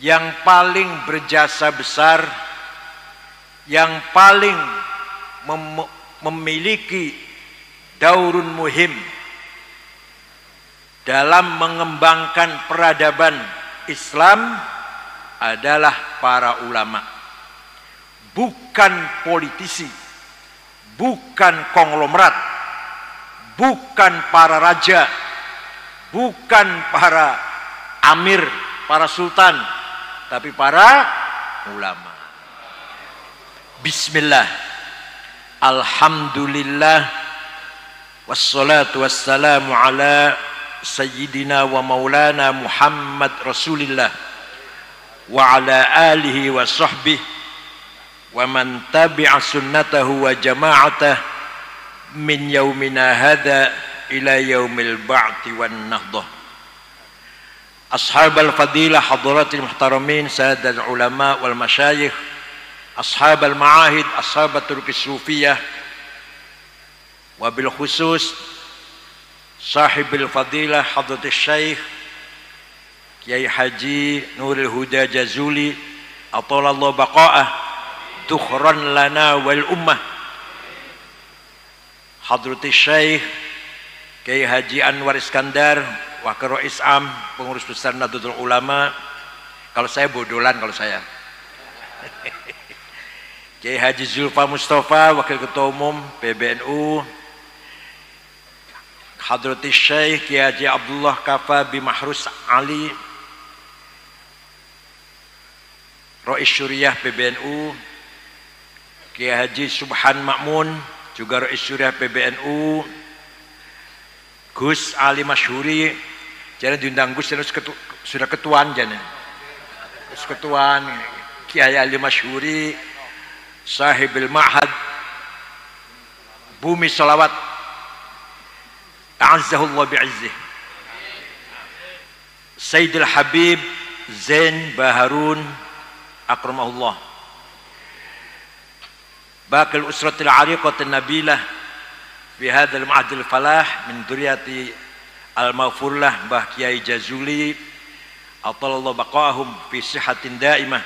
yang paling berjasa besar, yang paling memiliki daurun muhim dalam mengembangkan peradaban Islam adalah para ulama. Bukan politisi, bukan konglomerat, bukan para raja, bukan para amir, para sultan, tapi para ulama. Bismillah, alhamdulillah, wassalatu wassalamu ala sayyidina wa maulana Muhammad Rasulillah wa ala alihi wa sahbihi wa man tabi'a sunnatahu wa jama'atah min yaumina hadha ila yaumil ba'ti wan nahdah. Ashab al-fadilah hadratil muhtaramin sadat ulama wal masyayikh, ashab al-ma'ahid, ashab al-turki sufiyah, wabil khusus sahibil fadilah hadratil syekh Kiai Haji Nurul Huda Jazuli atalallahu baqa'ah tukhran lana wal ummah, hadratil syekh Kiai Haji Anwar Iskandar Wakil Rais Am, pengurus besar Nahdlatul Ulama. Kalau saya bodolan kalau saya. Kiai Haji Zulfa Mustafa, Wakil Ketua Umum PBNU. Hadratis Syekh Kiai Haji Abdullah Kafa Bimahrus Ali, Rais Syuriah PBNU. Kiai Haji Subhan Ma'mun, juga Rais Syuriah PBNU. Gus Ali Masyhuri, jangan diundang Gus, sudah ketuaan jangan. Gus ketuaan, Kiai Ali Masyhuri, Sahibil Ma'had, Bumi Salawat, A'azzahullah bi'izzih, Sayyidil Habib Zain Baharun akramahullah, Baqil Usratil Ariqatin Nabilah fi hadzal ma'adil falah min dzurriyyati al-maghfurlah Mbah Kiai Jazuli atallahu baqahum fi sihatin daimah,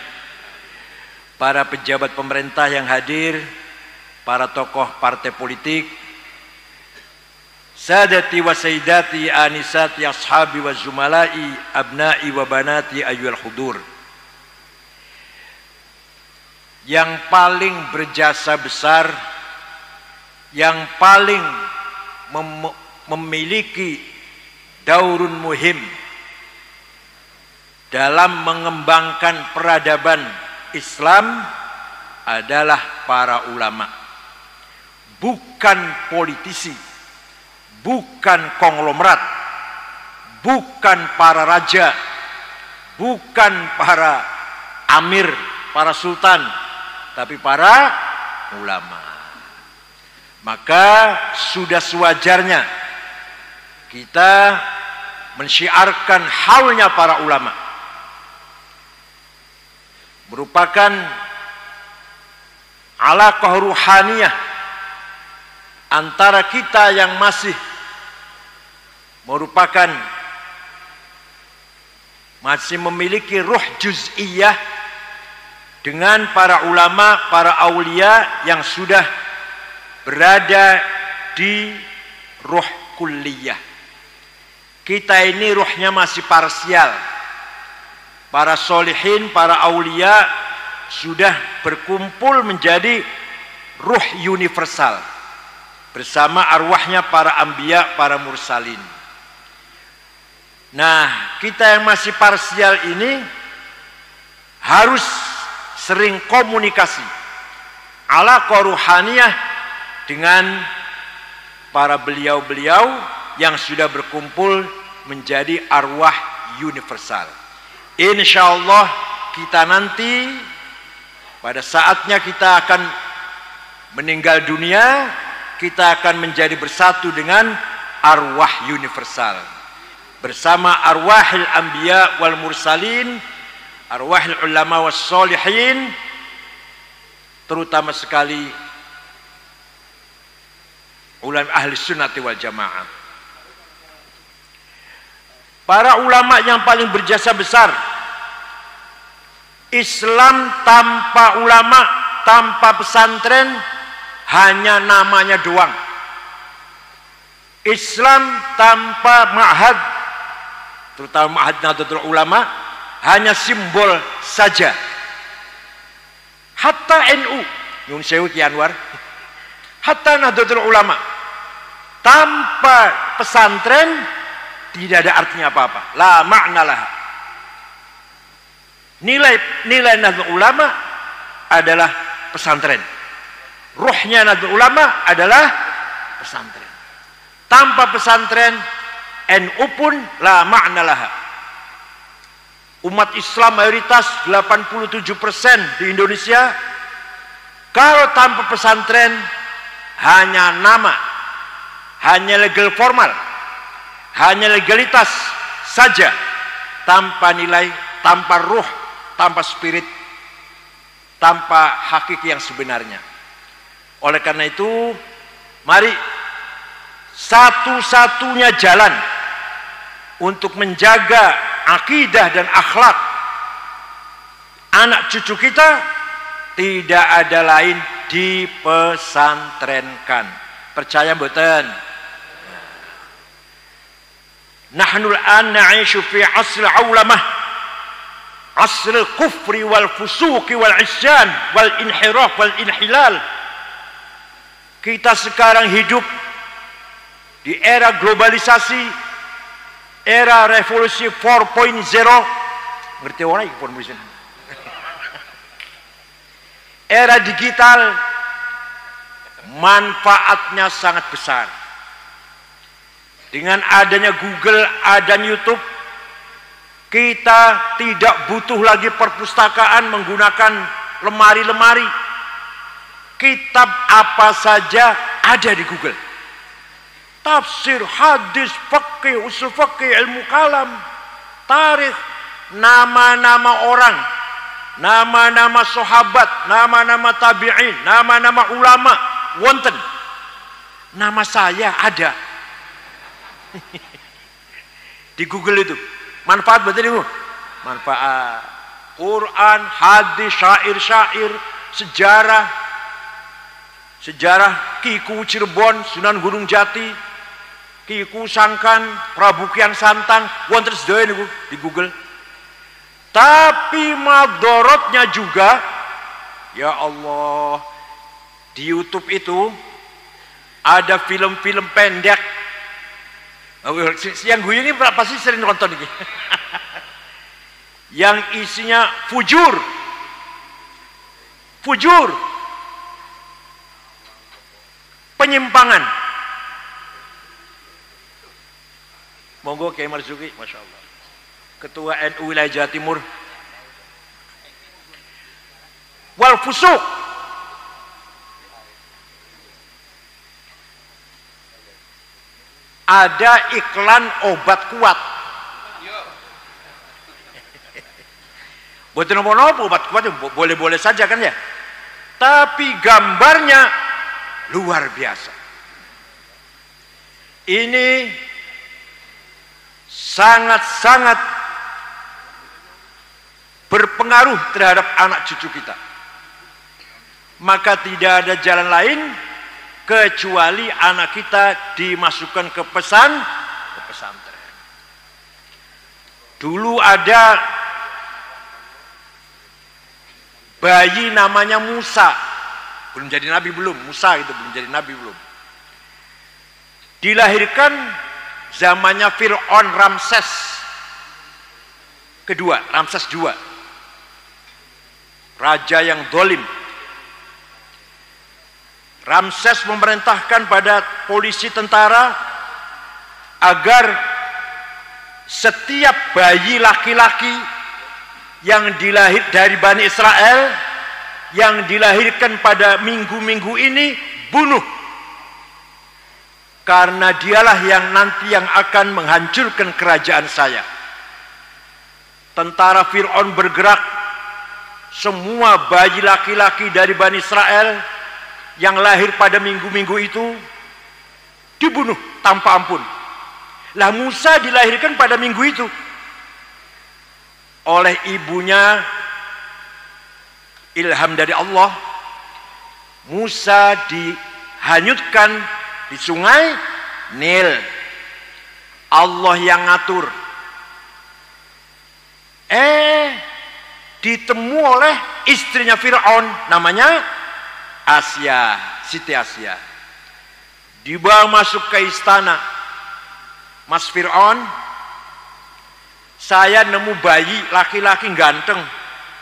para pejabat pemerintah yang hadir, para tokoh partai politik, sadati wa sayyidati anisati ashabi wa zumalai abnai wa banati ayyuhal hudur. Yang paling berjasa besar, yang paling memiliki daurun muhim dalam mengembangkan peradaban Islam adalah para ulama. Bukan politisi, bukan konglomerat, bukan para raja, bukan para amir, para sultan, tapi para ulama. Maka sudah sewajarnya kita mensyiarkan halnya para ulama, merupakan alaqah ruhaniyah antara kita yang masih masih memiliki ruh juz'iyah dengan para ulama, para aulia yang sudah berada di ruh kulliyah. Kita ini ruhnya masih parsial. Para solihin, para aulia sudah berkumpul menjadi ruh universal bersama arwahnya para anbiya, para mursalin. Nah, kita yang masih parsial ini harus sering komunikasi alaqah ruhaniyah dengan para beliau-beliau yang sudah berkumpul menjadi arwah universal. Insyaallah kita nanti pada saatnya kita akan meninggal dunia, kita akan menjadi bersatu dengan arwah universal bersama arwahil anbiya wal mursalin, arwahil ulama was solihin, terutama sekali ulama ahli sunnati wal jamaah. Para ulama yang paling berjasa besar, Islam tanpa ulama, tanpa pesantren, hanya namanya doang. Islam tanpa ma'had, terutama ma'had Nahdlatul Ulama, hanya simbol saja. Hatta NU, Nyun Sewu Ki Anwar, hatta Nahdlatul Ulama, tanpa pesantren tidak ada artinya apa-apa. La ma'nalah. Nilai Nahdlatul Ulama adalah pesantren. Ruhnya Nahdlatul Ulama adalah pesantren. Tanpa pesantren, NU pun la ma'nalah. Umat Islam mayoritas 87% di Indonesia, kalau tanpa pesantren hanya nama, hanya legal formal, hanya legalitas saja, tanpa nilai, tanpa ruh, tanpa spirit, tanpa hakiki yang sebenarnya. Oleh karena itu, mari satu-satunya jalan untuk menjaga akidah dan akhlak anak cucu kita tidak ada lain dipesantrenkan. Percaya mboten? Nahnul an na'ishu fi asr aulamah, asr kufri wal fusuqi wal isyan wal inhiraf wal inhilal. Kita sekarang hidup di era globalisasi, era revolusi 4.0. Ngerti orang iki formulasi? Era digital, manfaatnya sangat besar. Dengan adanya Google, adanya YouTube, kita tidak butuh lagi perpustakaan menggunakan lemari-lemari. Kitab apa saja ada di Google. Tafsir, hadis, fikih, usul fikih, ilmu kalam, tarikh, nama-nama orang, nama-nama sahabat, nama-nama tabi'in, nama-nama ulama, wonten. Nama saya ada di Google itu. Manfaat betul itu. Manfaat. Quran, hadis, syair-syair, sejarah Kiku Cirebon, Sunan Gunung Jati, Kiku Sangkan, Prabu Kian Santang, wonten sedaya niku di Google. Tapi madorotnya juga, ya Allah, di YouTube itu ada film-film pendek. Yang gue ini pasti sering nonton ini. Yang isinya fujur, penyimpangan. Monggo Kiai Marzuki, Masya Allah, Ketua NU Wilayah Jawa Timur. Wal fusuq, ada iklan obat kuat. Buat nopo-nopo obat kuat boleh-boleh saja kan ya. Tapi gambarnya luar biasa. Ini sangat-sangat berpengaruh terhadap anak cucu kita. Maka tidak ada jalan lain kecuali anak kita dimasukkan ke pesantren. Dulu ada bayi namanya Musa, belum jadi nabi belum, Musa itu belum jadi nabi belum. Dilahirkan zamannya Fir'aun Ramses kedua, Ramses II, raja yang dolim. Ramses memerintahkan pada polisi tentara agar setiap bayi laki-laki yang dilahir dari Bani Israel yang dilahirkan pada minggu-minggu ini bunuh, karena dialah yang nanti yang akan menghancurkan kerajaan saya. Tentara Fir'aun bergerak, semua bayi laki-laki dari Bani Israel yang lahir pada minggu-minggu itu dibunuh tanpa ampun. Lah Musa dilahirkan pada minggu itu oleh ibunya ilham dari Allah, Musa dihanyutkan di sungai Nil. Allah yang ngatur. Ditemu oleh istrinya Fir'aun, namanya Asia, Siti Asia. Dibawa masuk ke istana. Mas Fir'aun, saya nemu bayi laki-laki ganteng,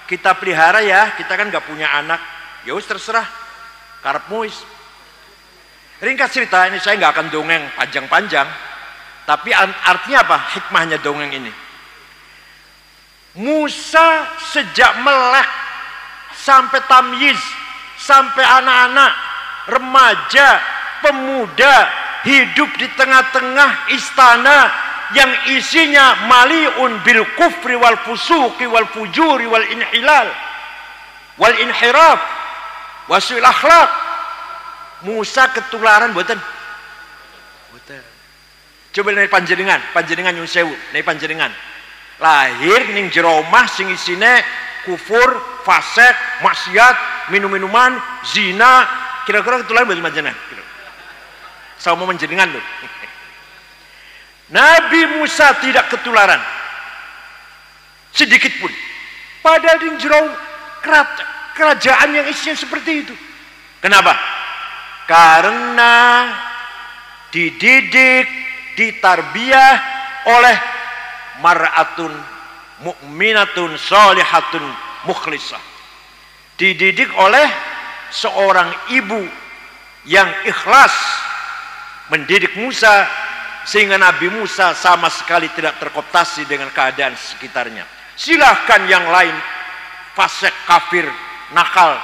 kita pelihara ya, kita kan gak punya anak. Ya wis terserah, karepmu wis. Ringkas cerita ini, saya gak akan dongeng panjang-panjang, tapi artinya apa hikmahnya dongeng ini? Musa sejak melek sampai tamyiz, sampai anak-anak, remaja, pemuda, hidup di tengah-tengah istana yang isinya maliun bil kufri wal fusuqi wal fujuri wal inhilal wal inhiraf wasul akhlak. Musa ketularan boten? Boten. Coba nih panjenengan nyun sewu, nih panjenengan lahir ning jero omah sing isine kufur, fasik, maksiat, minum-minuman, zina, kira-kira ketularan boten panjenengan? Saya mau menjenengan loh. Nabi Musa tidak ketularan sedikit pun. Padahal di jero kerajaan yang isinya seperti itu. Kenapa? Karena dididik, ditarbiyah oleh mar'atun mu'minatun sholihatun mukhlisah. Dididik oleh seorang ibu yang ikhlas mendidik Musa, sehingga Nabi Musa sama sekali tidak terkooptasi dengan keadaan sekitarnya. Silahkan yang lain fasik, kafir, nakal,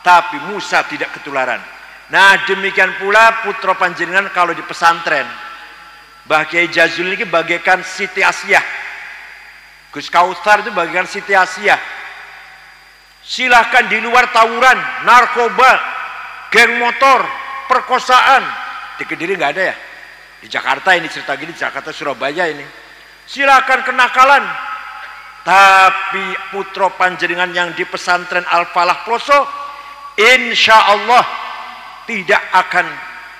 tapi Musa tidak ketularan. Nah demikian pula putra panjenengan kalau di pesantren. Mbah Kiai Jazuli ini bagaikan Siti Asia, Gus Kautsar itu bagaikan Siti Asia. Silahkan di luar tawuran, narkoba, geng motor, perkosaan. Di Kediri nggak ada ya? Di Jakarta ini cerita gini, Jakarta Surabaya ini. Silakan kenakalan. Tapi putra panjenengan yang di pesantren Al-Falah Ploso, insya Allah tidak akan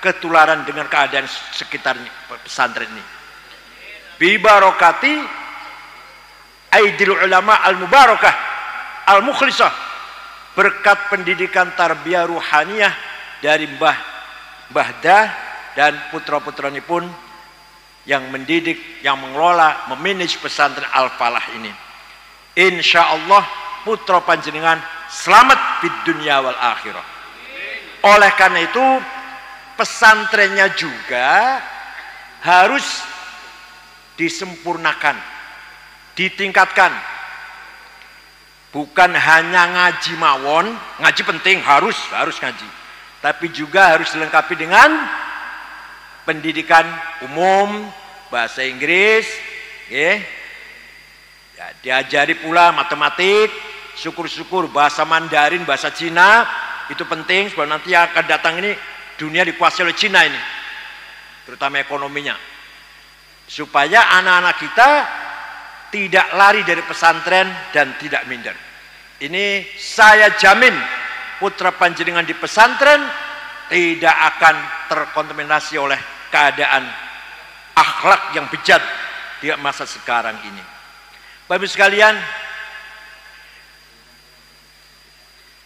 ketularan dengan keadaan sekitar pesantren ini. Bibarokati aidil ulama al-mubarakah al-mukhlisah, berkat pendidikan tarbiyah ruhaniyah dari Mbah Dah dan putra-putranya pun yang mendidik, yang mengelola, memanage pesantren Al-Falah ini. Insya Allah putra panjenengan selamat di dunia wal akhirah. Oleh karena itu pesantrennya juga harus disempurnakan, ditingkatkan. Bukan hanya ngaji mawon, ngaji penting, harus ngaji, tapi juga harus dilengkapi dengan pendidikan umum, bahasa Inggris, ya, diajari pula matematik, syukur-syukur bahasa Mandarin, bahasa Cina, itu penting sebab nanti yang akan datang ini dunia dikuasai oleh Cina ini, terutama ekonominya, supaya anak-anak kita tidak lari dari pesantren dan tidak minder. Ini saya jamin putra panjenengan di pesantren tidak akan terkontaminasi oleh keadaan akhlak yang bejat di masa sekarang ini. Bapak sekalian,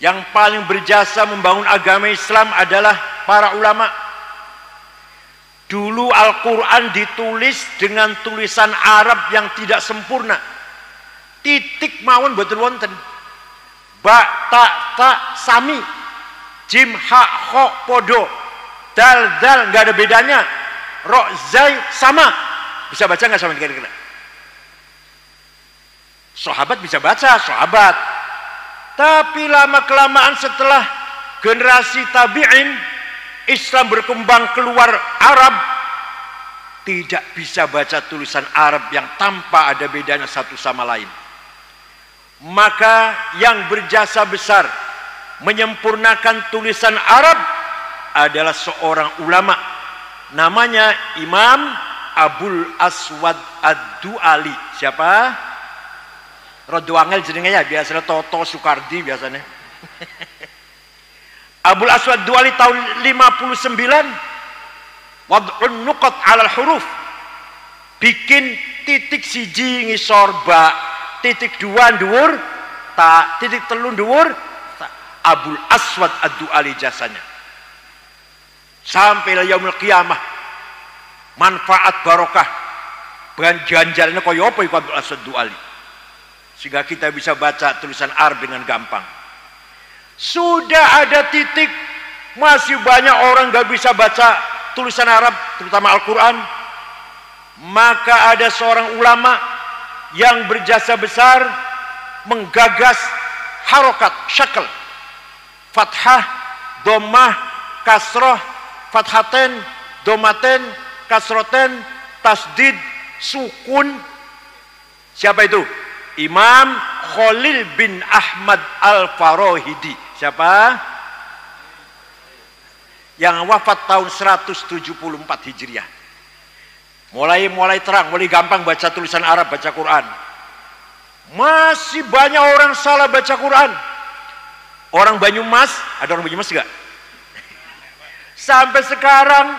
yang paling berjasa membangun agama Islam adalah para ulama. Dulu Al-Quran ditulis dengan tulisan Arab yang tidak sempurna. Titik mawon boten wonten. Ba, ta, sami. Jim, ha, kho, podo. Dal, nggak ada bedanya. Ro, zai, sama. Bisa baca nggak sama kira-kira? Sahabat bisa baca, sahabat. Tapi lama-kelamaan setelah generasi tabi'in, Islam berkembang keluar Arab, tidak bisa baca tulisan Arab yang tanpa ada bedanya satu sama lain. Maka yang berjasa besar menyempurnakan tulisan Arab adalah seorang ulama, namanya Imam Abul Aswad Ad-Du'ali. Siapa? Rodo angel jenenge ya, biasanya Toto Sukardi biasanya. Abul Aswad Du'ali tahun 59 wad'un nuqat 'alal huruf, bikin titik siji ngisor ba, titik dua dhuwur ta, titik telu dhuwur ta. Abul Aswad Ad-Du'ali jasanya sampai yaumul qiyamah, manfaat barokah ganjarannya kaya apa iku Abul Aswad Du'ali, sehingga kita bisa baca tulisan Arab dengan gampang. Sudah ada titik, masih banyak orang gak bisa baca tulisan Arab, terutama Al-Quran. Maka ada seorang ulama yang berjasa besar menggagas harokat syakl, fathah, dhammah, kasroh, fathaten, domaten, kasroten, tasdid, sukun. Siapa itu? Imam Khalil bin Ahmad Al-Farahidi. Siapa? Yang wafat tahun 174 Hijriah. Mulai terang, mulai gampang baca tulisan Arab, baca Quran. Masih banyak orang salah baca Quran. Orang Banyumas, ada orang Banyumas enggak? Sampai sekarang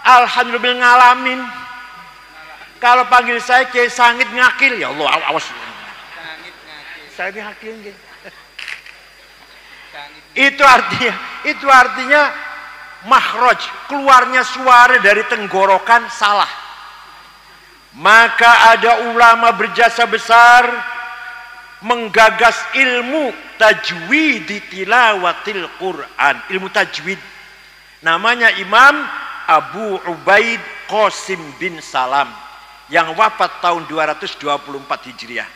alhamdulillah ngalamin. Kalau panggil saya Kiai Sangit ngakil, ya Allah, awas. Saya ngakil gitu. Itu artinya makhraj, keluarnya suara dari tenggorokan salah. Maka ada ulama berjasa besar menggagas ilmu tajwid di tilawatil Quran, ilmu tajwid. Namanya Imam Abu Ubaid Qasim bin Salam yang wafat tahun 224 Hijriah.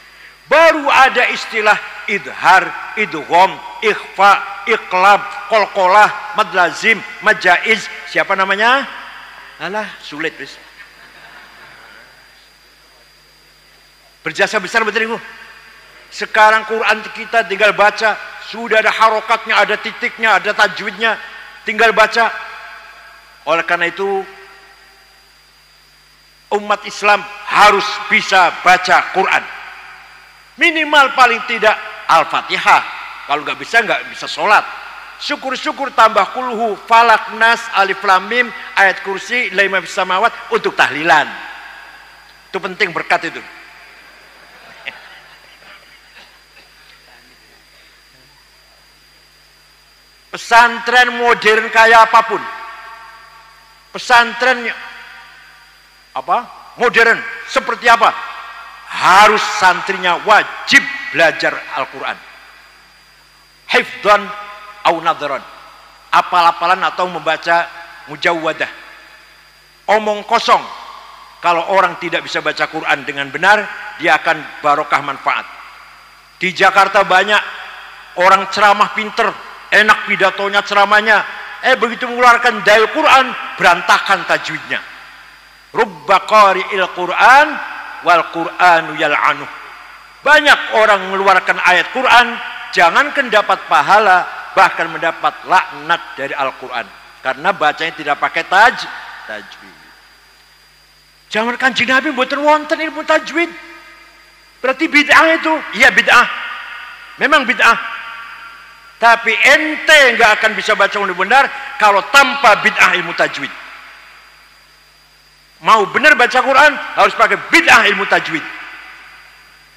Baru ada istilah idhar, idgham, ikhfa, iqlab, qalqalah, mad lazim, mad jaiz. Siapa namanya? Alah, sulit wis. Berjasa besar betul itu. Sekarang Quran kita tinggal baca, sudah ada harokatnya, ada titiknya, ada tajwidnya, tinggal baca. Oleh karena itu umat Islam harus bisa baca Quran. Minimal paling tidak Al-Fatihah. Kalau nggak bisa sholat. Syukur-syukur tambah kulhu, falak, nas, alif, lam, mim, ayat kursi, lima samawat untuk tahlilan. Itu penting berkat itu. Pesantren modern kayak apapun, pesantren apa modern seperti apa, harus santrinya wajib belajar Al-Quran, hifdhan au nadharan, apal-apalan atau membaca mujawwadah. Omong kosong. Kalau orang tidak bisa baca Quran dengan benar, dia akan barokah manfaat. Di Jakarta banyak orang ceramah pinter, enak pidatonya, ceramahnya, begitu mengeluarkan dalil Quran, berantakan tajwidnya. Rubba qari'il Quran wal Qur'anu yal'anuh. Banyak orang mengeluarkan ayat Quran, jangankan dapat pahala, bahkan mendapat laknat dari Al-Quran, karena bacanya tidak pakai tajwid. Jangan Kanjeng Nabi mboten wonten ilmu tajwid. Berarti bid'ah itu. Iya bid'ah. Memang bid'ah. Tapi ente nggak akan bisa baca dengan benar kalau tanpa bid'ah ilmu tajwid. Mau benar baca Quran harus pakai bid'ah ilmu tajwid.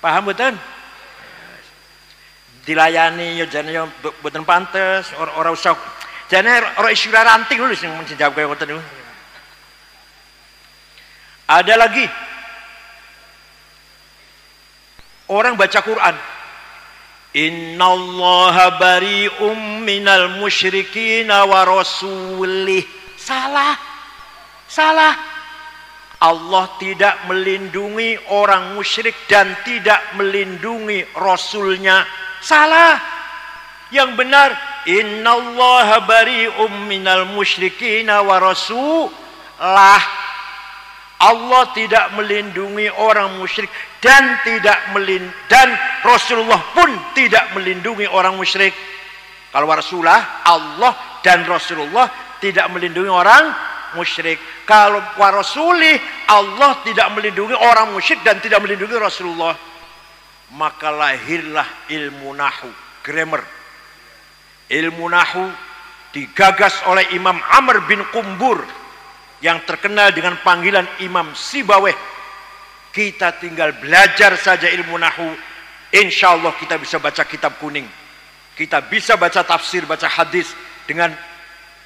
Paham betul? Dilayani yo jane yo mboten pantes, ora usah. Jane ora isyura ranting lho sing menjawab kaya ngoten niku. Ada lagi orang baca Quran, innallaha bari'um minal musyrikin wa rasulih. Salah. Allah tidak melindungi orang musyrik dan tidak melindungi rasulnya. Salah. Yang benar, innallaha bari'um minal musyrikin wa rasulah. Allah tidak melindungi orang musyrik dan Rasulullah pun tidak melindungi orang musyrik. Kalau Rasulullah, Allah dan Rasulullah tidak melindungi orang musyrik. Kalau Rasulih, Allah tidak melindungi orang musyrik dan tidak melindungi Rasulullah. Maka lahirlah ilmu nahwu, grammar. Ilmu nahu digagas oleh Imam Amr bin Qumbur yang terkenal dengan panggilan Imam Sibaweh. Kita tinggal belajar saja ilmu nahu, insya Allah kita bisa baca kitab kuning, kita bisa baca tafsir, baca hadis dengan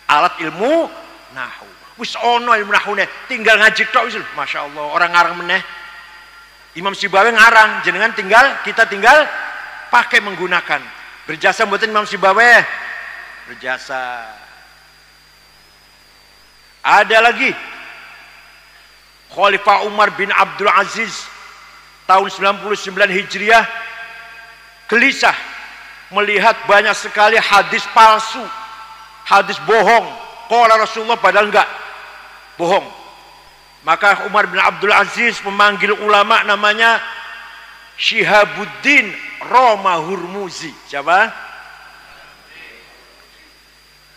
alat ilmu nahu. Wis ono ilmu nahune, tinggal ngaji tok wis. Masya Allah, orang ngarang meneh. Imam Sibaweh ngarang, jenengan kita tinggal pakai menggunakan. Berjasa mboten Imam Sibaweh? Berjasa. Ada lagi Khalifah Umar bin Abdul Aziz tahun 99 Hijriah gelisah melihat banyak sekali hadis palsu, hadis bohong. Qala Rasulullah padahal enggak, bohong. Maka Umar bin Abdul Aziz memanggil ulama namanya Syihabuddin Roma Hurmuzi. Siapa?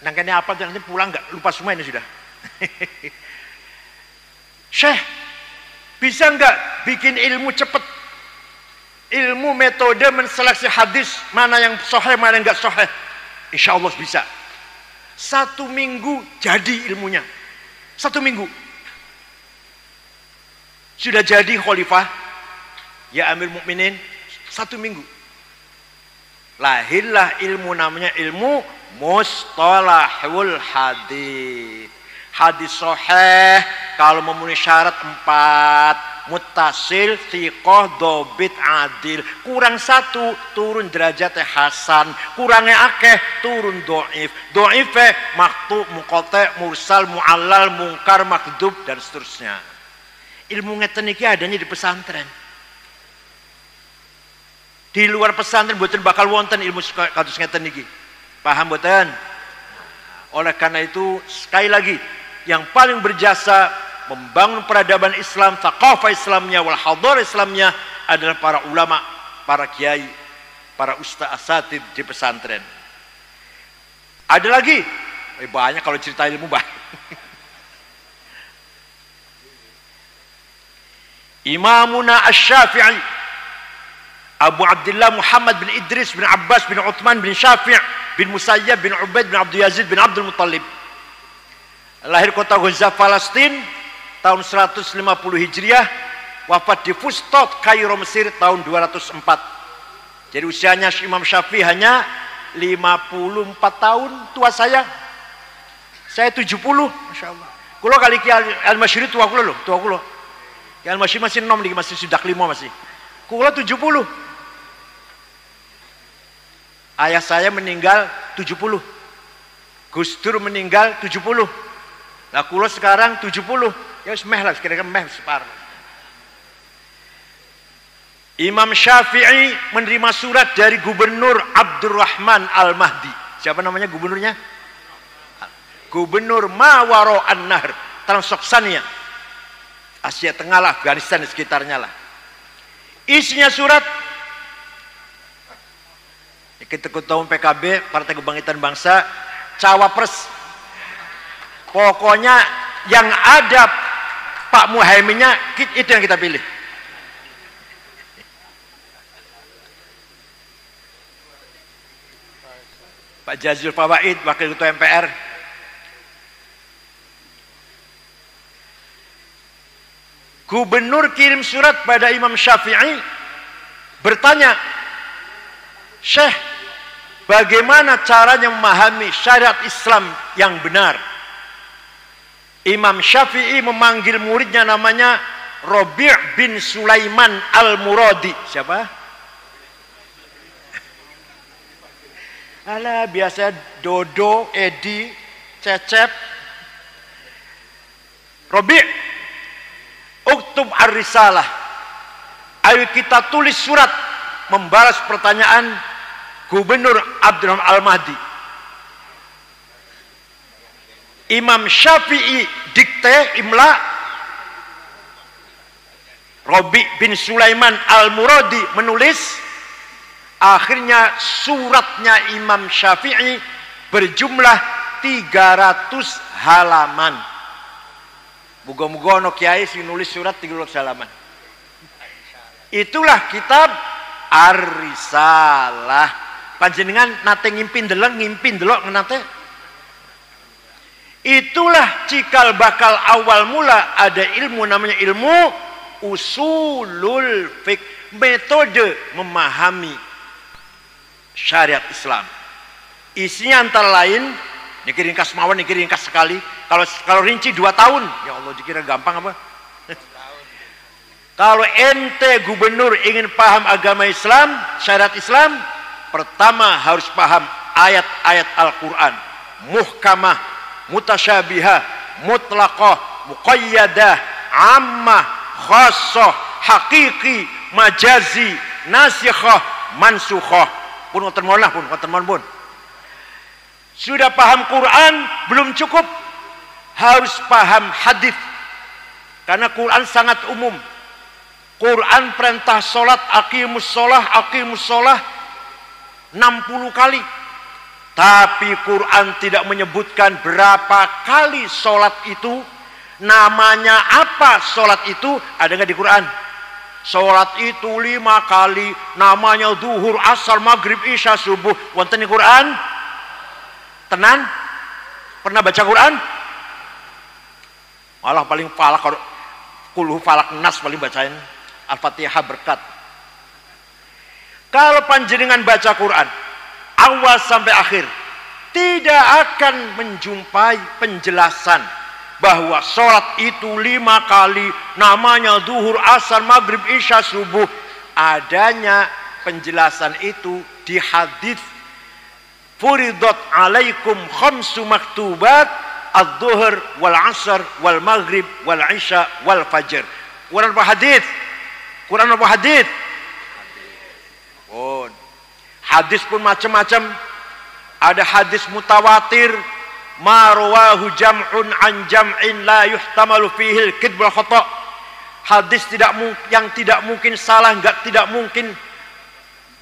Nangkanya apa? Nanti pulang nggak? Lupa semua ini sudah. Syekh, bisa nggak bikin ilmu cepat? Ilmu metode menseleksi hadis, mana yang sahih, mana yang nggak sahih. Insya Allah bisa. 1 minggu jadi ilmunya. 1 minggu. Sudah jadi khalifah, ya Amir Mukminin, 1 minggu. Lahirlah ilmu namanya ilmu mustalahul hadis. Hadis sahih kalau memenuhi syarat 4, muttasil, thiqah, dobit, adil. Kurang 1 turun derajatnya hasan, kurangnya akeh turun do'if. Do'ifnya maktu, muqata', mursal, mu'allal, mungkar, makdub dan seterusnya. Ilmu ngeten iki adanya di pesantren. Di luar pesantren mboten bakal wonten ilmu kados ngeten iki. Paham mboten? Oleh karena itu sekali lagi yang paling berjasa membangun peradaban Islam, thaqafah Islamnya, wal hadar Islamnya adalah para ulama, para kiai, para ustaz asatid di pesantren. Ada lagi, banyak kalau cerita ilmu banyak. Imamuna Asy-Syafi'i Abu Abdullah Muhammad bin Idris bin Abbas bin Uthman bin Syafi' bin Musayyab bin Ubaid bin Abdul Yazid bin Abdul Muttalib. Lahir kota Gaza, Palestina tahun 150 Hijriah, wafat di Fustat, Kairo, Mesir tahun 204. Jadi usianya Imam Syafi'i hanya 54 tahun tua saya. Saya 70, Masya Allah. Kulo kali Al-Masyri tua kulo loh, tua kulo. Al-Masyri masih 6 lagi, masih sudah 5 masih. Kulo 70. Ayah saya meninggal 70. Gus Dur meninggal 70. Nah kulo sekarang 70. Ya semeh lah, kira-kira meh separuh. Imam Syafi'i menerima surat dari Gubernur Abdurrahman Al-Mahdi. Siapa namanya gubernurnya? Gubernur Mawaro An-Nahr, Transoksania, Asia Tengah lah, Afghanistan sekitarnya lah. Isinya surat, kita ketua PKB, Partai Kebangkitan Bangsa, cawapres. Pokoknya yang ada Pak Muhaiminnya, itu yang kita pilih. Pak Jazil Fawaid, Wakil Ketua MPR. Gubernur kirim surat pada Imam Syafi'i bertanya, Syekh, bagaimana caranya memahami syariat Islam yang benar? Imam Syafi'i memanggil muridnya namanya Rabi' bin Sulaiman Al-Muradi. Siapa? Alah, biasa Dodo, Edi, Cecep. Rabi', uktub ar-risalah. Ayo kita tulis surat membalas pertanyaan Gubernur Abdurrahman Al-Mahdi. Imam Syafi'i dikte imla, Rabi' bin Sulaiman Al-Muradi menulis. Akhirnya suratnya Imam Syafi'i berjumlah 300 halaman. Muga-muga ono kiai sing nulis surat 300 halaman. Itulah kitab Ar-Risalah. Panjenengan nate ngimpi ndelok nate. Itulah cikal bakal awal mula ada ilmu namanya ilmu usulul fiqh, metode memahami syariat Islam. Isinya antara lain, niki ringkas mawon, niki ringkas sekali. Kalau rinci 2 tahun, ya Allah dikira gampang apa? Kalau ente gubernur ingin paham agama Islam, syariat Islam, pertama harus paham ayat-ayat Al-Quran, muhkamah, mutasyabihah, mutlaqah, muqayyadah, ammah, khassah, hakiki, majazi, nasikhah, mansukhah. Pun ngoten mawon. Sudah paham Quran belum cukup, harus paham hadis. Karena Quran sangat umum. Quran perintah sholat, aqimus sholah 60 kali. Tapi Quran tidak menyebutkan berapa kali sholat itu, namanya apa sholat itu, ada nggak di Quran? Sholat itu 5 kali, namanya duhur, asar, maghrib, isya, subuh. Wonten di Quran? Tenan? Pernah baca Quran? Malah paling falak, kulhu falak nas paling bacain. Al-Fatihah berkat. Kalau panjenengan baca Quran awal sampai akhir, tidak akan menjumpai penjelasan bahwa sholat itu 5 kali, namanya duhur, asar, maghrib, isya, subuh. Adanya penjelasan itu di hadis furidat alaikum khamsu maktubat ad-duhur wal asar wal maghrib wal isya wal fajr. Quran apa hadis? Quran apa hadis? Oh, hadis pun macam-macam. Ada hadis mutawatir, ma rawahu jam'un an jam'in la yuhtamalu fihi al-kidb wal khata'. Hadis yang tidak mungkin salah, tidak mungkin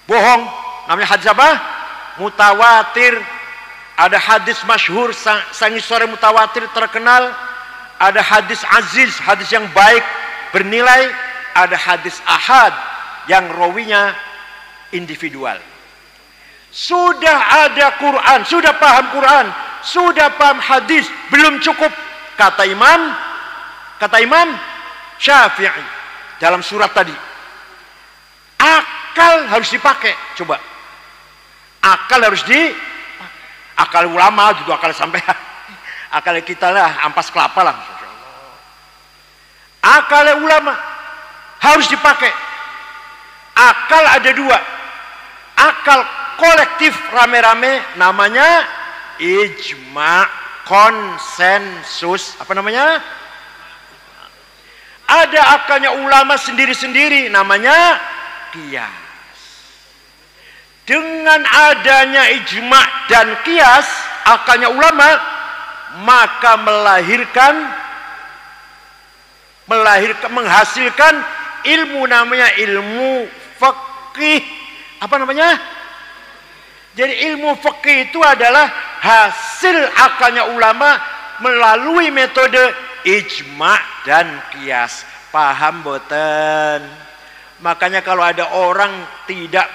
bohong. Namanya hadis apa? Mutawatir. Ada hadis masyhur, sangisore mutawatir terkenal. Ada hadis aziz, hadis yang baik, bernilai. Ada hadis ahad yang rawinya individual. Sudah ada Quran, sudah paham Quran, sudah paham hadis, belum cukup. Kata Imam Syafi'i dalam surat tadi, akal harus dipakai. Coba, akal harus akal ulama juga akal sampai akal kita lah, ampas kelapa lah. Akal ulama harus dipakai. Akal ada 2. Akal kolektif rame-rame namanya ijma, konsensus. Apa namanya? Ada akalnya ulama sendiri-sendiri namanya qiyas. Dengan adanya ijma dan qiyas, akalnya ulama, maka menghasilkan ilmu namanya ilmu fikih. Apa namanya? Jadi ilmu fikih itu adalah hasil akalnya ulama melalui metode ijma dan qiyas. Paham boten? Makanya kalau ada orang tidak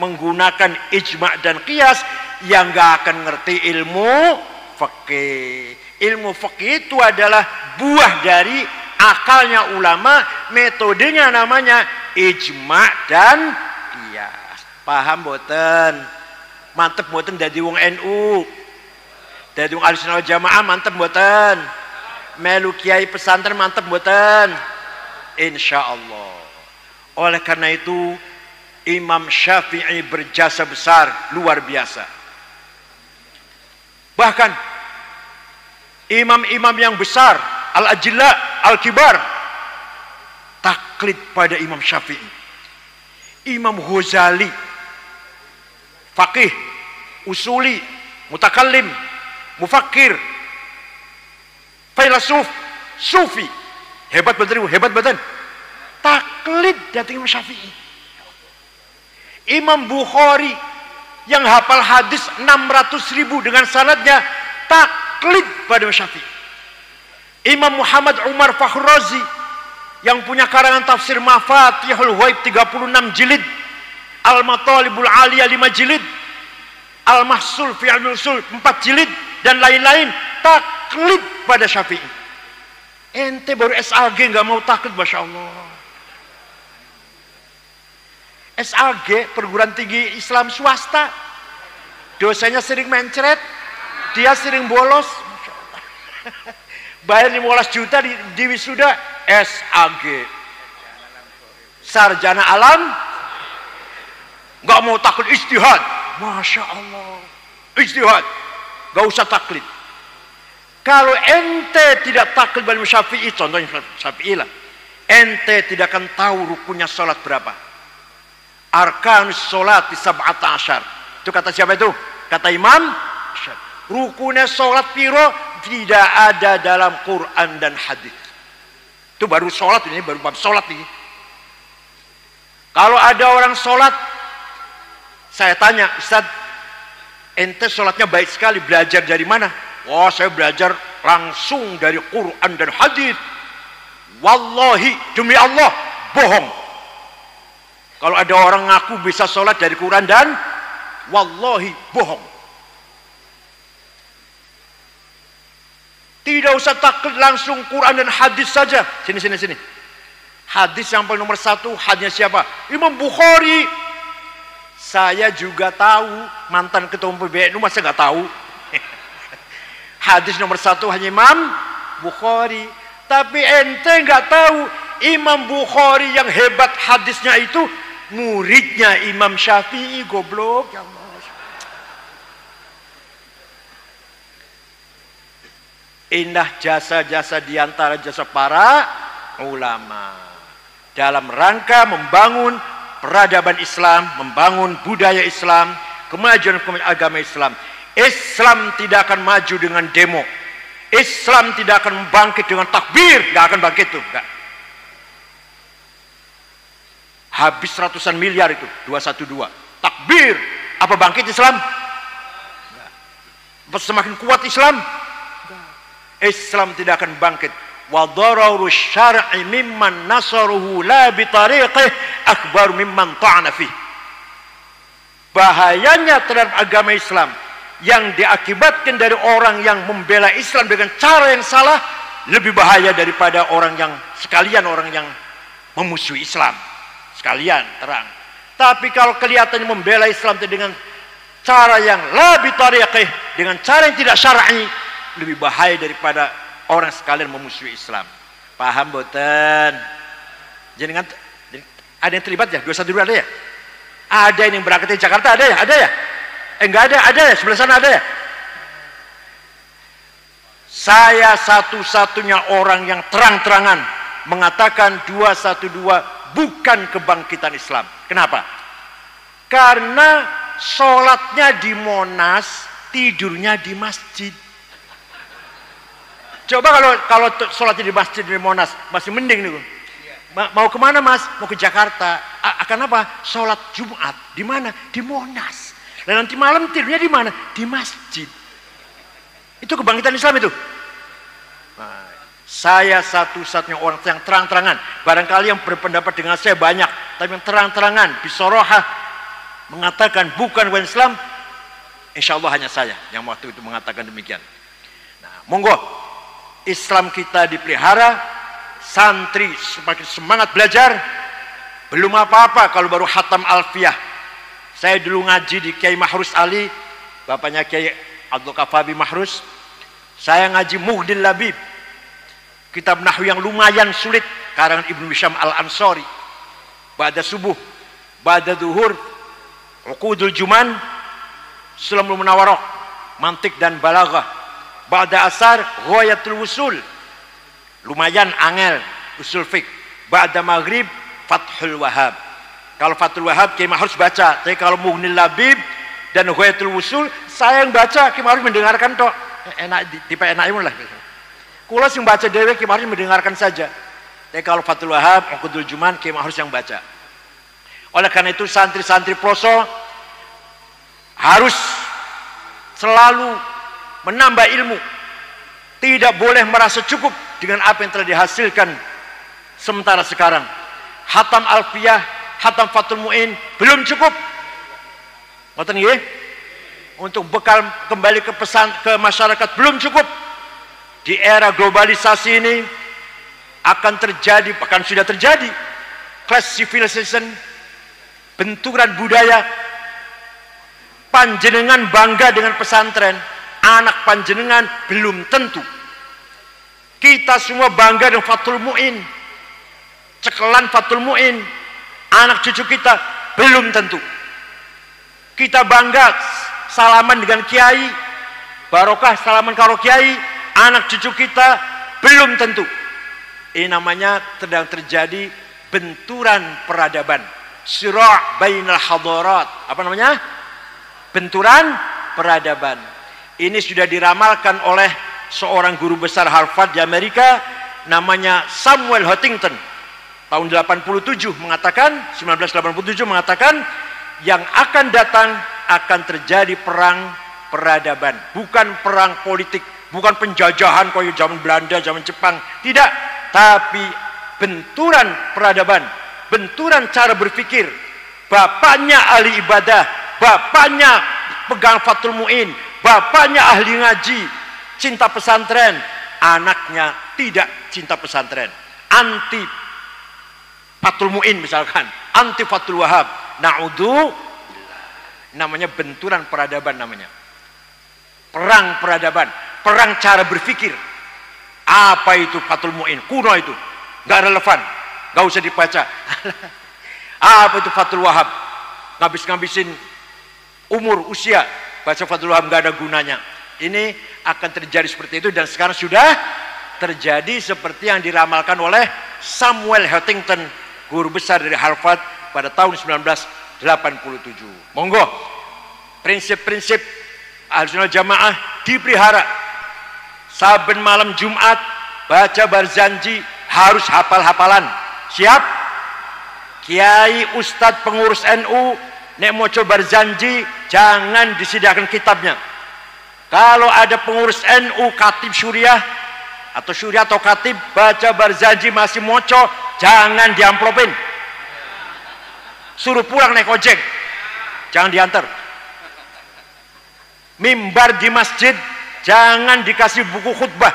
menggunakan ijma dan qiyas, yang gak akan ngerti ilmu fikih. Ilmu fikih itu adalah buah dari akalnya ulama, metodenya namanya ijma dan qiyas. Paham boten? Mantep boten dadi wong NU, dadi wong Ahlussunnah wal Jamaah mantep boten? Melu kiai pesantren mantep boten? Insyaallah. Oleh karena itu Imam Syafi'i berjasa besar, luar biasa. Bahkan imam-imam yang besar, al-ajilla, al-kibar, taklid pada Imam Syafi'i. Imam Ghazali, faqih, usuli, mutakallim, mufakkir, filosof, sufi. Hebat betul, hebat betul. Taklid dari Imam Syafi'i. Imam Bukhari yang hafal hadis 600.000 dengan sanadnya, taklid pada Imam Syafi'i. Imam Muhammad Umar Fakhr Razi yang punya karangan tafsir Mafatihul Ghaib 36 jilid, Al-Matalibul Aliyah 5 jilid, Al-Mahsul fi Al-Usul 4 jilid dan lain-lain, taklid pada Syafi'i. Ente baru SAG nggak mau taklid, Masya Allah. SAG, perguruan tinggi Islam swasta, dosennya sering mencret, dia sering bolos. Masya Allah. Bayar 15 juta di wisuda, SAG, sarjana alam, nggak mau taklid, ijtihad. Masya Allah, ijtihad, nggak usah taklid. Kalau ente tidak taklid pada Syafi'i, contohnya Syafi'i lah, ente tidak akan tahu rukunnya sholat berapa. Arkanus sholat di sab'ata asyar. Itu kata siapa itu? Kata Imam. Rukunnya sholat piro tidak ada dalam Quran dan hadis. Itu baru sholat, ini baru bab sholat ini. Kalau ada orang sholat, saya tanya, Ustaz, ente sholatnya baik sekali, belajar dari mana? Wah, saya belajar langsung dari Quran dan hadis. Wallahi, demi Allah, bohong. Kalau ada orang ngaku bisa sholat dari Quran dan wallahi, bohong. Tidak usah taklid, langsung Quran dan hadis saja. Sini. Hadis yang paling nomor 1, hadisnya siapa? Imam Bukhari. Saya juga tahu, mantan ketua umum PBNU, masa nggak tahu? Hadis nomor 1 hanya Imam Bukhari. Tapi ente nggak tahu, Imam Bukhari yang hebat hadisnya itu muridnya Imam Syafi'i, goblok. Ya Allah. Indah jasa-jasa diantara jasa para ulama dalam rangka membangun peradaban Islam, membangun budaya Islam, kemajuan agama Islam. Islam tidak akan maju dengan demo. Islam tidak akan bangkit dengan takbir, nggak akan bangkit tuh, nggak. Habis ratusan miliar itu 212 takbir, apa bangkit Islam? Nggak. Apa semakin kuat Islam? Islam tidak akan bangkit. Wa dararu syar'i mimman nasaruhu la bi tariqih akbar mimman ta'ana fih. Bahayanya terhadap agama Islam yang diakibatkan dari orang yang membela Islam dengan cara yang salah lebih bahaya daripada orang yang memusuhi Islam. Sekalian terang. Tapi kalau kelihatannya membela Islam dengan cara yang la bi tariqih, dengan cara yang tidak syar'i, lebih bahaya daripada orang sekalian memusuhi Islam. Paham boten? Jadi ada yang terlibat ya? 212 ada ya? Ada yang berangkat di Jakarta, ada ya? Ada ya? Enggak ada ya? Sebelah sana ada ya? Saya satu-satunya orang yang terang-terangan mengatakan 212 bukan kebangkitan Islam. Kenapa? Karena sholatnya di Monas, tidurnya di masjid. Coba kalau sholatnya di masjid di Monas, masih mending nih. Mau kemana Mas? Mau ke Jakarta. Akan apa? Sholat Jumat. Di mana? Di Monas. Dan nanti malam tidurnya di mana? Di masjid. Itu kebangkitan Islam itu. Nah, saya satu-satunya orang yang terang-terangan. Barangkali yang berpendapat dengan saya banyak, tapi yang terang-terangan, bisorohah, mengatakan bukan Islam. Insya Allah hanya saya yang waktu itu mengatakan demikian. Nah, monggo. Islam kita dipelihara, santri semakin semangat belajar. Belum apa-apa kalau baru khatam alfiyah. Saya dulu ngaji di Kiai Mahrus Ali, bapaknya Kiai Abdul Kafabi Mahrus. Saya ngaji Muhdil Labib, kitab nahwu yang lumayan sulit, karangan Ibnu Hisham Al-Ansari. Ba'da subuh, ba'da duhur, Uqudul Juman, Sulamul Munawarrah, mantik dan balaghah. Ba'da asar, Ghayatul Wusul, lumayan angel, usul fiqh. Ba'da maghrib, Fathul Wahhab. Kalau Fathul Wahhab, Kiai harus baca. Tapi kalau Mughnil Labib dan Ghayatul Wusul, saya yang baca, Kiai harus mendengarkan toh. Enak, tipe enak lah. Kula sing baca dewe, Kiai harus mendengarkan saja. Tapi kalau Fathul Wahhab, Uqudul Juman, Kiai harus yang baca. Oleh karena itu santri-santri Ploso harus selalu menambah ilmu, tidak boleh merasa cukup dengan apa yang telah dihasilkan sementara sekarang. Hatam Alfiyah, hatam Fathul Mu'in belum cukup. Ngoten nggih? untuk bekal kembali ke masyarakat belum cukup. Di era globalisasi ini akan terjadi, bahkan sudah terjadi, class civilization, benturan budaya. Panjenengan bangga dengan pesantren, anak panjenengan belum tentu. Kita semua bangga dengan Fathul Mu'in, cekelan Fathul Mu'in, anak cucu kita belum tentu. Kita bangga salaman dengan kiai, barokah salaman karo kiai, anak cucu kita belum tentu. Ini namanya sedang terjadi benturan peradaban, sira' bainal hadarat. Apa namanya? Benturan peradaban. Ini sudah diramalkan oleh seorang guru besar Harvard di Amerika, namanya Samuel Huntington, tahun 1987 mengatakan yang akan datang akan terjadi perang peradaban, bukan perang politik, bukan penjajahan kayak zaman Belanda, zaman Jepang, tidak, tapi benturan peradaban, benturan cara berpikir. Bapaknya ahli ibadah, bapaknya pegang Fathul Mu'in, bapaknya ahli ngaji, cinta pesantren, anaknya tidak cinta pesantren, anti Fathul Mu'in misalkan, anti Fathul Wahab. Na'udhu, namanya benturan peradaban, namanya perang peradaban, perang cara berpikir. Apa itu Fathul Mu'in? Kuno itu, nggak relevan, nggak usah dibaca. Apa itu Fathul Wahab? Ngabis-ngabisin umur, usia, baca Fathul Wahab nggak ada gunanya. Ini akan terjadi seperti itu, dan sekarang sudah terjadi seperti yang diramalkan oleh Samuel Huntington, guru besar dari Harvard pada tahun 1987. Monggo, prinsip-prinsip Ahlussunnah Jamaah dipelihara. Saben malam Jumat baca barzanji, harus hafal-hafalan. Siap? Kiai, ustadz, pengurus NU nek moco barzanji jangan disediakan kitabnya. Kalau ada pengurus NU, katib syuriah atau syuriah atau katib baca barzanji masih moco, jangan diamplopin, suruh pulang naik ojek, jangan diantar. Mimbar di masjid jangan dikasih buku khutbah.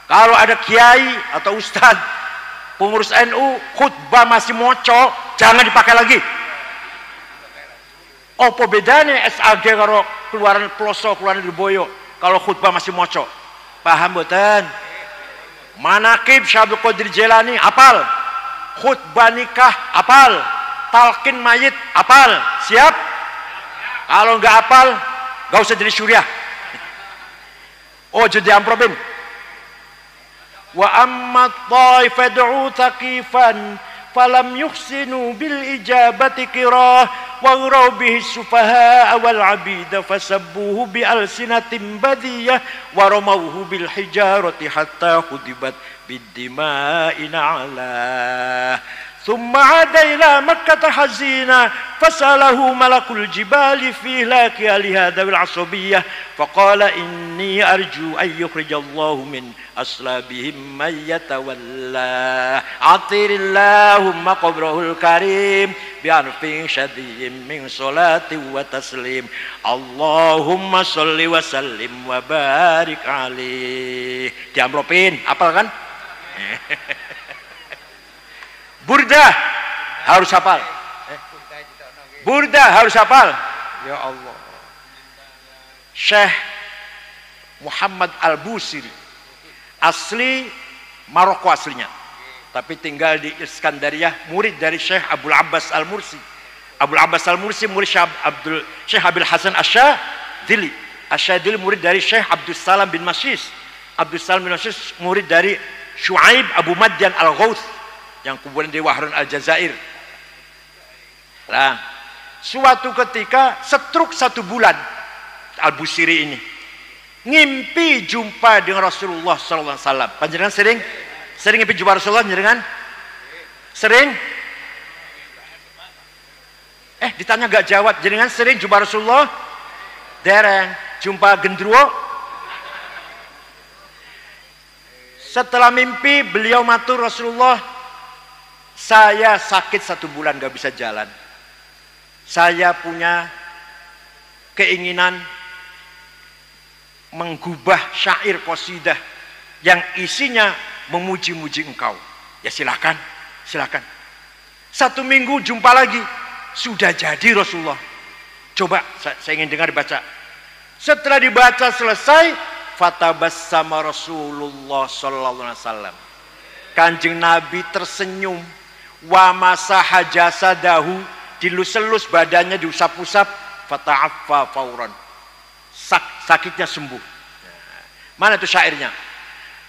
Kalau ada kiai atau ustadz, pengurus NU, khutbah masih moco, jangan dipakai lagi. Apa bedanya SAG karo keluaran Ploso, keluaran Lirboyo kalau khutbah masih moco? Paham mboten? Manaqib Syekh Abdul Qadir Jailani apal, khutbah nikah apal, talqin mayit apal. Siap? Kalau nggak apal, nggak usah jadi syuriah. Oh, jadi amprobin. Wa amma taifad'u thaqifan falam yuhsinu bil ijabati qirah wa gharaw bihi sufaha wal abida fasabbuhu bi alsinatin badiyah wa ramawhu bil hijarati hatta khudibat bid dima'in ala thumma 'ada ila makkah hazina fasalahu malakul jibali fi laki ali hadha wal asabiyyah faqala inni arju an yukhrijallahu min aslabihim may yatawalla atirillahumma qabrahul karim bi anfin syadiyyin min salati wa taslim Allahumma sholli wa sallim wa barik alaihi. Diamplopin, apal kan? Burdah harus hafal. Burdah harus hafal. Ya Allah. Syekh Muhammad Al-Busiri asli Maroko aslinya, tapi tinggal di Iskandariyah, murid dari Syekh Abdul Abbas Al-Mursi. Abdul Abbas Al-Mursi murid Syekh Abil Hasan Asyadili. Asyadili murid dari Syekh Abdul Salam bin Masyis. Abdul Salam bin Masyis murid dari Syuaib Abu Madyan Al-Ghauth yang kemudian di Wahrun Al-Jazair. Nah, suatu ketika setruk 1 bulan Al-Busiri ini ngimpi jumpa dengan Rasulullah SAW. Panjenengan sering ngimpi jumpa Rasulullah? Panjenengan sering? Ditanya gak jawab. Jenengan sering jumpa Rasulullah? Dereng. Jumpa gendruwo? Setelah mimpi beliau matur, Rasulullah, saya sakit 1 bulan gak bisa jalan. Saya punya keinginan menggubah syair qasidah yang isinya memuji-muji engkau, ya silakan, silakan. 1 minggu jumpa lagi, sudah jadi Rasulullah. Coba saya ingin dengar baca. Setelah dibaca selesai, fatabassama Rasulullah sallallahu alaihi wasallam. Kanjeng Nabi tersenyum, wa masaha jasadahu, dilus-elus badannya, diusap-usap, fata'affa fauran. Sakitnya sembuh. Mana itu syairnya?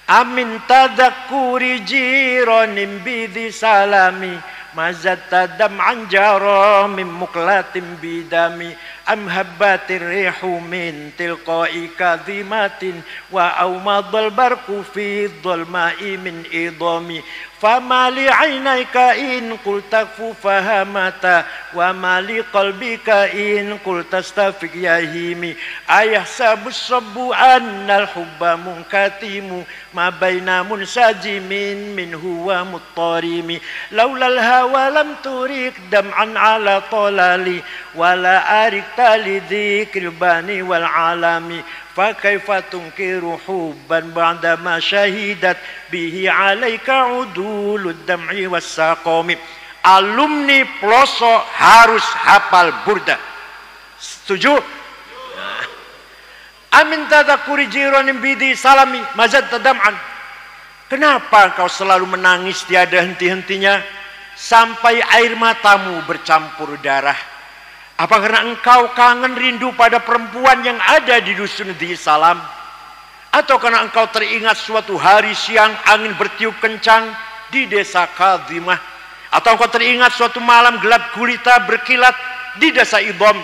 Amin tadakuri jironim bidhi salami, mazatta dam'an jara min muklatin bidami, am habbatir rihu min tilqa'i kadhimatin, wa awmadal barku fi dhalma'i min idami, fama li 'ainayka in qulta fahamata, wa ma li qalbika in qulta astafiq yahimi, ayahsabu sabbu annal hubba munkatimu, ma baina munsajimin minhu wa muttarimi, laulal hawa lam turik dam'an ala talali, wala arik tali dzikril bani wal alami, fa kaifa tunkiru hubban ba'da ma syahidat bihi alaika udulud dam'i was saqami. Alumni Ploso harus hafal burda. Setuju? Amin tadakuri jironim bidi salami mazad tadam'an. Kenapa kau selalu menangis tiada henti-hentinya sampai air matamu bercampur darah? Apa karena engkau kangen rindu pada perempuan yang ada di dusun Dhi Salam? Atau karena engkau teringat suatu hari siang angin bertiup kencang di desa Kadhimah? Atau engkau teringat suatu malam gelap gulita berkilat di desa Idham?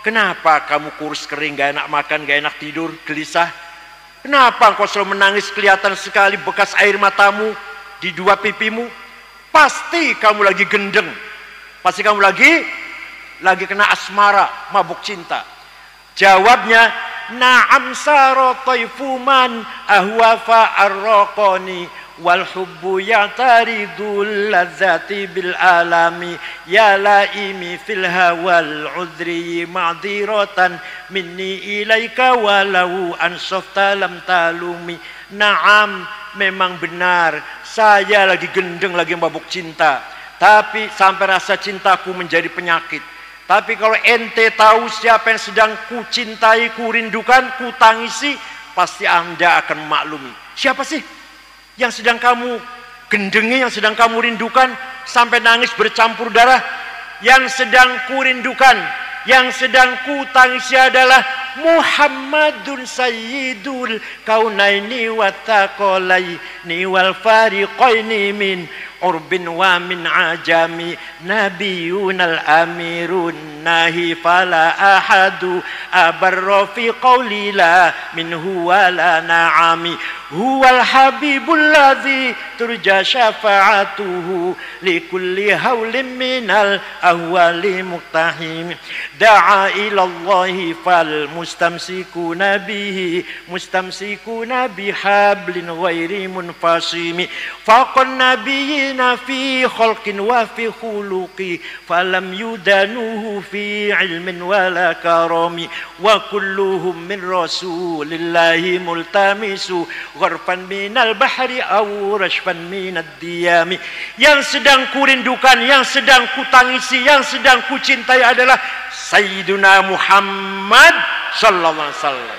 Kenapa kamu kurus kering, gak enak makan, gak enak tidur, gelisah? Kenapa engkau selalu menangis, kelihatan sekali bekas air matamu di dua pipimu? Pasti kamu lagi gendeng. Pasti kamu lagi kena asmara, mabuk cinta. Jawabnya, na'am saro taifuman ahwafa arraqani, wal hubbu ya'taridul ladzati bil alami, ya laimi fil hawal udri ma'diratan minni ilaika walau ansafta lam talumi. Na'am, memang benar saya lagi gendeng, lagi mabuk cinta, tapi sampai rasa cintaku menjadi penyakit. Tapi kalau ente tahu siapa yang sedang ku cintai, ku rindukan, ku tangisi, pasti anda akan maklumi. Siapa sih yang sedang kamu gendengi, yang sedang kamu rindukan sampai nangis bercampur darah? Yang sedang ku rindukan, yang sedang ku tangisi adalah Muhammadun Sayyidul Kaunaini wa Thaqalaini wal Fariqaini min urbin wa min ajami, nabiyunal amirun nahi fala ahadu abarra fi qawli la minhu wala na'ami, huwal habibul ladzi turja syafa'atuhu likulli hawlim minal ahwali muqtahim, da'a ilallahi fal mustamsikuna bihi mustamsikuna bihablin ghairi munfasimi, faqan nabiyyin fi khalqin wa fi khuluqi falam yudanuhu fi ilmin wala karami, wa kulluhum min rasulillahi multamisu gharfan minal bahri aw rashfan minad diyami. Yang sedang kurindukan, yang sedang kutangisi, yang sedang kucintai adalah Sayyiduna Muhammad sallallahu alaihi wasallam,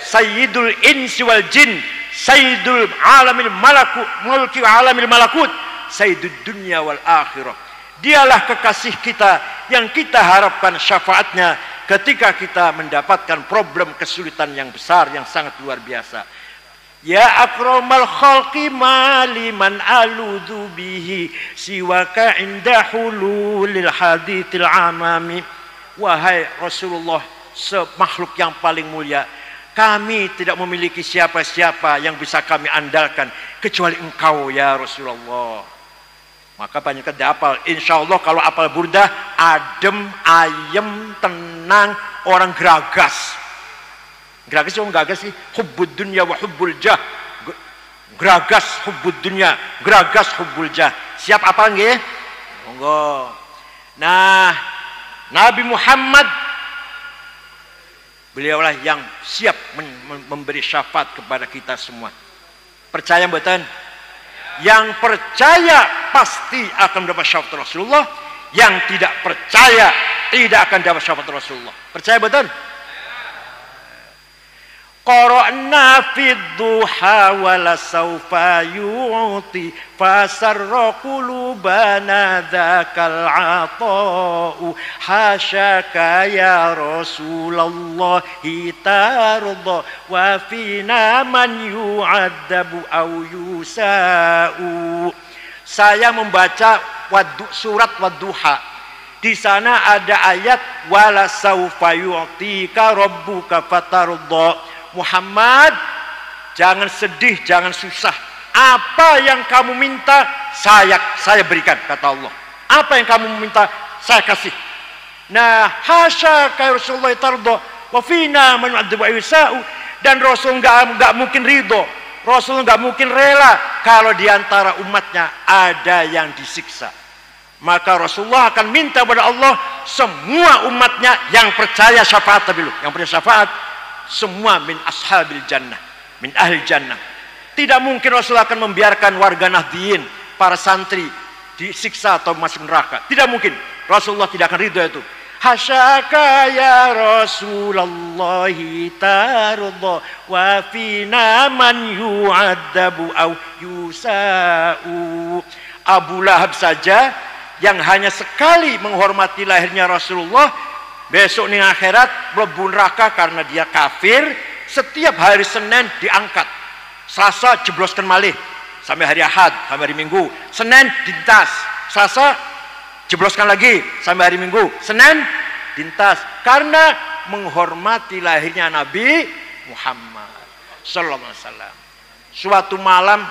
Sayyidul insi wal jin, Sayyidul alamil malakut, mulki alamil malakut, Sayyidud dunya wal akhirah. Dialah kekasih kita yang kita harapkan syafaatnya ketika kita mendapatkan problem kesulitan yang besar, yang sangat luar biasa. Ya akramal khalqi maliman aludhu bihi siwaka inda hululil hadithil amami. Wahai Rasulullah, semakhluk yang paling mulia, kami tidak memiliki siapa-siapa yang bisa kami andalkan kecuali engkau ya Rasulullah. Maka banyak hafal. Insya Allah kalau hafal burdah, adem, ayem, tenang, orang geragas. Geragas sih, orang geragas sih. Hubbud dunya wa hubbul jah. Geragas hubbud dunya, geragas hubbul jah. Siap apa nggih? Monggo. Nah, Nabi Muhammad Beliaulah yang siap memberi syafaat kepada kita semua. Percaya mboten? Yang percaya pasti akan mendapat syafaat Rasulullah. Yang tidak percaya tidak akan dapat syafaat Rasulullah. Percaya betul? Qara'na fid duha wala sawfa yu'ti fasarra qulubana dzakal 'ata'u hasyaka ya Rasulullah tarda wa fina man yu'adzabu aw yusa'u. Saya membaca surat Wadduha. Di sana ada ayat wala sawfa yu'tika rabbuka fatarda. Muhammad, jangan sedih, jangan susah. Apa yang kamu minta, saya berikan, kata Allah. Apa yang kamu minta, saya kasih. Nah, hasyaka Rasulullah tarda wa fina man yu'adzabu ayyusa'u. Dan Rasul enggak mungkin ridho. Rasul enggak mungkin rela kalau di antara umatnya ada yang disiksa. Maka Rasulullah akan minta kepada Allah semua umatnya yang percaya syafaat dulu, yang percaya syafaat semua min ashabil jannah, min ahli jannah. Tidak mungkin Rasulullah akan membiarkan warga Nahdliyin, para santri disiksa atau masuk neraka. Tidak mungkin. Rasulullah tidak akan ridho itu. Hasyaka ya Rasulullah tarda wa fina man yu'adzabu aw yusa'u. Abu Lahab saja yang hanya sekali menghormati lahirnya Rasulullah, besok nih akhirat mlebu neraka karena dia kafir. Setiap hari Senin diangkat, Selasa jebloskan malih, sampai hari Ahad, sampai hari Minggu. Senin dintas, Selasa jebloskan lagi sampai hari Minggu. Senin dintas karena menghormati lahirnya Nabi Muhammad sallallahu alaihi wasallam. Suatu malam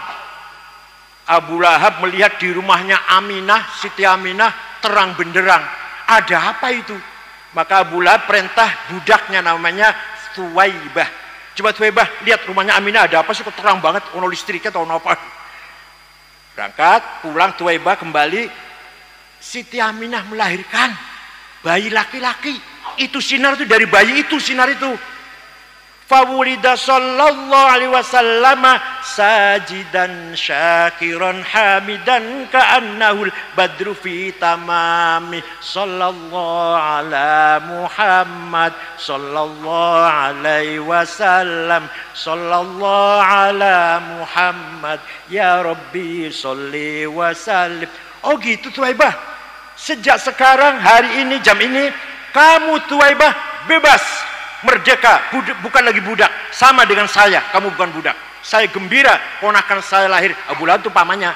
Abu Lahab melihat di rumahnya Aminah, Siti Aminah, terang benderang. Ada apa itu? Maka Abu Lahab perintah budaknya namanya Thuwaibah. Coba Thuwaibah, lihat rumahnya Aminah ada apa sih kok terang banget, ono listriknya atau ono apa. Berangkat, pulang Thuwaibah kembali. Siti Aminah melahirkan bayi laki-laki. Itu sinar itu dari bayi itu, sinar itu. Fawulida sallallahu alaihi wasallam sajidan syakiran hamidan ka'annahul badru fi tamami sallallahu ala Muhammad sallallahu alaihi wasallam sallallahu ala Muhammad ya Rabbi sholli wa sallim. Oh gitu Thuwaibah. Sejak sekarang hari ini jam ini kamu Thuwaibah bebas, merdeka, bukan lagi budak, sama dengan saya, kamu bukan budak. Saya gembira ponakan saya lahir. Abu Lahab itu pamannya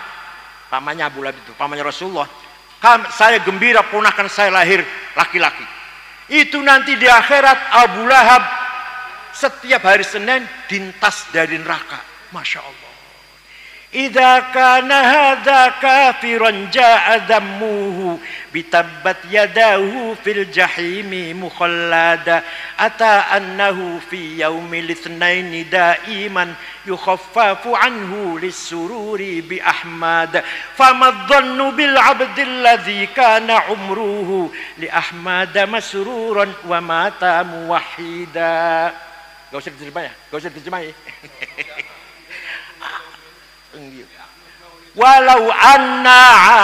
Abu Lahab itu, pamannya Rasulullah. Saya gembira ponakan saya lahir laki-laki. Itu nanti di akhirat Abu Lahab setiap hari Senin dintas dari neraka. Masya Allah. Idza kana hadza kafiran ja'a dammuhu bitabbat yadahu fil jahimi mukhallada ata annahu fi yaumil itsnaini daiman yukhaffafu anhu lis-sururi bi Ahmad famadhannu bil 'abdil ladzi kana umruhu li Ahmad masruran wa mata muwahhida. Enggak usah diterjemah ya, enggak usah diterjemah ya. Walau anna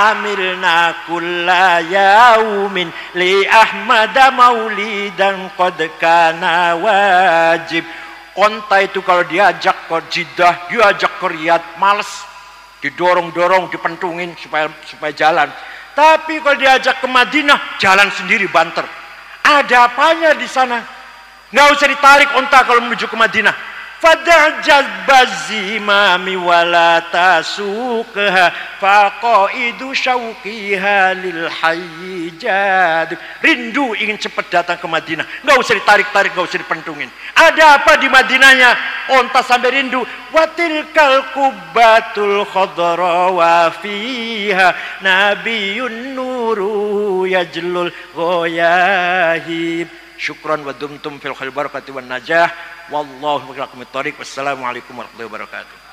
amilna kulla yaumin li Ahmada maulidan qad kana wajib. Onta itu kalau diajak ke Jeddah, diajak ke Riyadh, males, didorong-dorong, dipentungin supaya jalan. Tapi kalau diajak ke Madinah, jalan sendiri banter. Ada apanya di sana? Nggak usah ditarik onta kalau menuju ke Madinah. Fadajaz bazimami wala tasukha faqaidu syauqiha lil hayyijad. Rindu ingin cepat datang ke Madinah, enggak usah ditarik-tarik, enggak usah dipentungin. Ada apa di Madinahnya? Onta sampai rindu. Watilkal kubbatul khadra wa fiha nabiyyun nuru yajlul ghayahib. Syukran wa dumtum fil khair barakati wan najah. Wallahu a'lam bishawab. Wassalamualaikum warahmatullahi wabarakatuh.